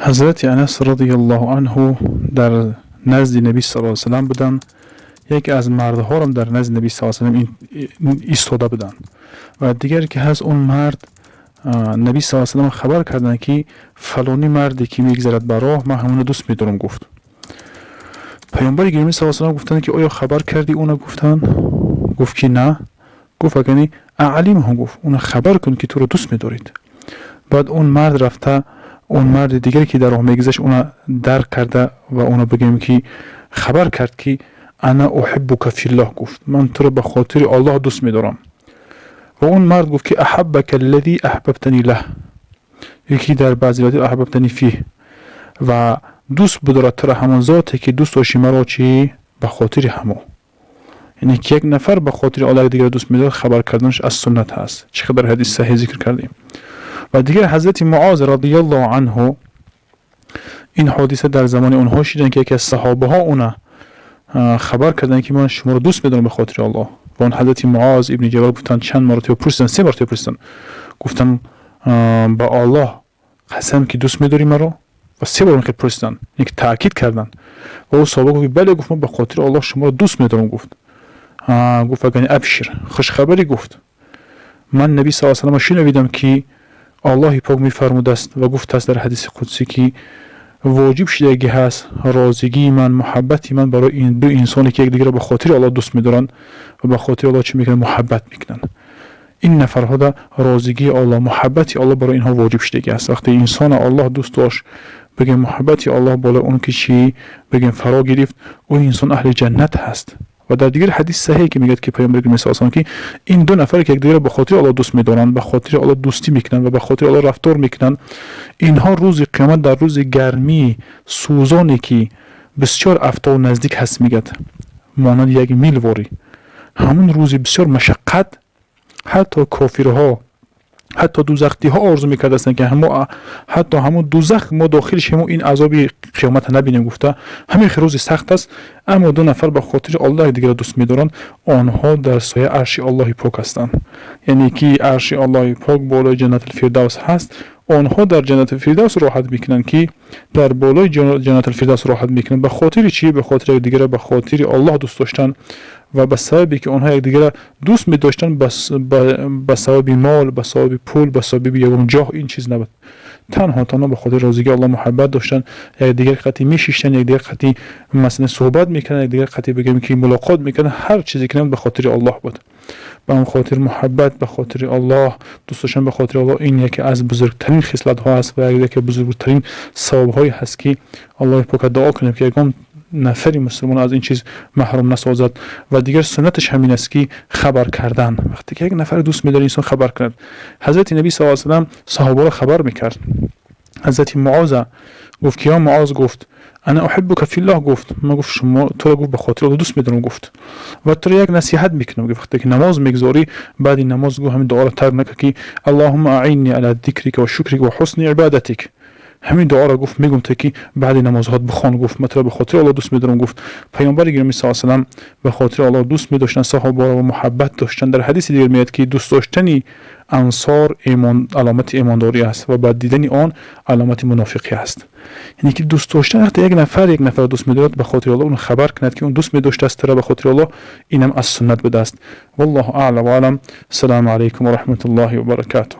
حضرت انس رضی الله عنه در نزد نبی صلی الله علیه و سلم بودن. یکی از مردها هم در نزد نبی صلی الله علیه و سلم ایستاده بودن و دیگر که هست اون مرد نبی صلی الله علیه و سلم خبر کردن که فلانی مردی که میگذرد بر راه من همون دوست می‌دارم گفت. پیامبر گرامی صلی الله علیه و سلم گفتن که آیا خبر کردی اونو؟ گفتن گفت که نه. گفت اگه اعلیم هم گفت اون خبر کن که تو رو دوست می‌دارید. بعد اون مرد رفته اون مرد دیگر که در راه میگذشت اون درک کرده و اون بگیم که خبر کرد که انا احبک فی الله، گفت من تو رو به خاطر الله دوست می‌دارم. و اون مرد گفت که احبک الذی احببتنی له، یکی در بعضی روایات احببتنی فیه، و دوست بدارد تو را همان ذاتی که دوست داشتی مرا چی به خاطر همو. یعنی که یک نفر به خاطر الله دیگر دوست می‌دارد خبر کردنش از سنت هست. چقدر در حدیث صحیح ذکر کردیم. و دیگر حضرت معاذ رضی الله عنه این حادثه در زمان اونها شدن که یکی از صحابه ها اونا خبر کردن که من شما رو دوست می‌دارم به خاطر الله. و اون حضرت معاذ ابن جبل گفتن چند مرتبه پرسیدن، 3 مرتبه پرسیدن، گفتن با الله قسم که دوست می‌داری مرا؟ و 3 بار که پرسیدن یک تاکید کردن. و اون صحابه گفت بله، گفت من به خاطر الله شما رو دوست می‌دارم. گفت اگه ابشر، خوش خبری. گفت من نبی صلی الله علیه و سلم شنیدم که الله پاک می‌فرموده است و گفته است در حدیث قدسی که واجب شده هست رازگی من، محبتی من برای این دو انسانی که یکدیگر را به خاطر الله دوست می‌دارن و به خاطر الله چی میکنن؟ محبت میکنن. این نفرها دا رازگی الله، محبتی الله برای اینها واجب شده است. وقتی انسان الله دوست داشت بگیم محبتی الله بالا اون که چی بگیم فرا گرفت، اون انسان اهل جنت هست. و در دیگر حدیث صحیح که میگه که پیامبر اکرم صلی الله علیه و آله که این دو نفر که یکدیگر را به خاطر الله دوست می‌دارن، به خاطر الله دوستی میکنن و به خاطر الله رفتار میکنن، اینها روز قیامت در روز گرمی سوزانی که بسیار افتا و نزدیک هست میگه مانند یک میل واری، همون روز بسیار مشقت، حتی کافرها حتی دوزختی ها آرزو میکردن که حتی همون دوزخ ما داخلش همون این عذاب قیامت نبینیم. گفته همین روز سخت است، اما دو نفر به خاطر الله دیگر دوست می‌دارن، آنها در سایه عرش الله پاک هستند. یعنی که عرش الله پاک بالای جنت الفردوس هست، آنها در جنت الفردوس راحت میکنن که در بالای جنت الفردوس راحت میکنن. به خاطر چی؟ به خاطر دیگر، به خاطر الله دوست داشتن و به سببی که آنها یکدیگر دوست می داشتن، به سبب مال، به سبب پول، به سبب یگان جاه این چیز نبود. تنها به خاطر رازگی الله محبت داشتن، یکدیگر خطی میشیشتن، یکدیگر خطی مثلا صحبت میکنن، یکدیگر خطی بگیم که ملاقات میکنن، هر چیزی که به خاطر الله بود. به اون خاطر محبت به خاطر الله، دوست داشتن به خاطر الله، این یکی از بزرگترین خصلت ها است و یکی از بزرگترین ثواب های هست که الله پاک دعا کنیم که یگان نفری مسلمان از این چیز محروم نسازد. و دیگر سنتش همین است که خبر کردن. وقتی که یک نفر دوست می‌داره انسان خبر کند. حضرت نبی صلی الله علیه و سلم صحابه را خبر می‌کرد. حضرت معاذ گفت که یا معاذ، گفت انا احبک فی الله، گفت من گفت شما تو را گفت به خاطر الله دوست می‌دارم. گفت و تو را یک نصیحت می‌کنم، وقتی که نماز می‌گذاری بعد نماز گو همین دعا را ترک نکن که اللهم اعیننی علی ذکرک و شکرک و حسن عبادتک. همین دعا را گفت میگم تا که بعد نمازات بخوان. گفت من تو را به خاطر الله دوست می‌دارم. گفت پیامبر گرامی صلی الله علیه و سلم به خاطر الله دوست می‌داشتن، صحابه را محبت داشتن. در حدیث دیگر میاد که دوست داشتنی انصار علامت ایمانداری است و بعد دیدن آن علامت منافقی است. یعنی که دوست داشتن وقتی یک نفر دوست می‌دارد به خاطر الله اون خبر کند که اون دوست می‌داشته است به خاطر الله، اینم از سنت بوده است. والله اعلم و علم. السلام علیکم و رحمت الله و برکاته.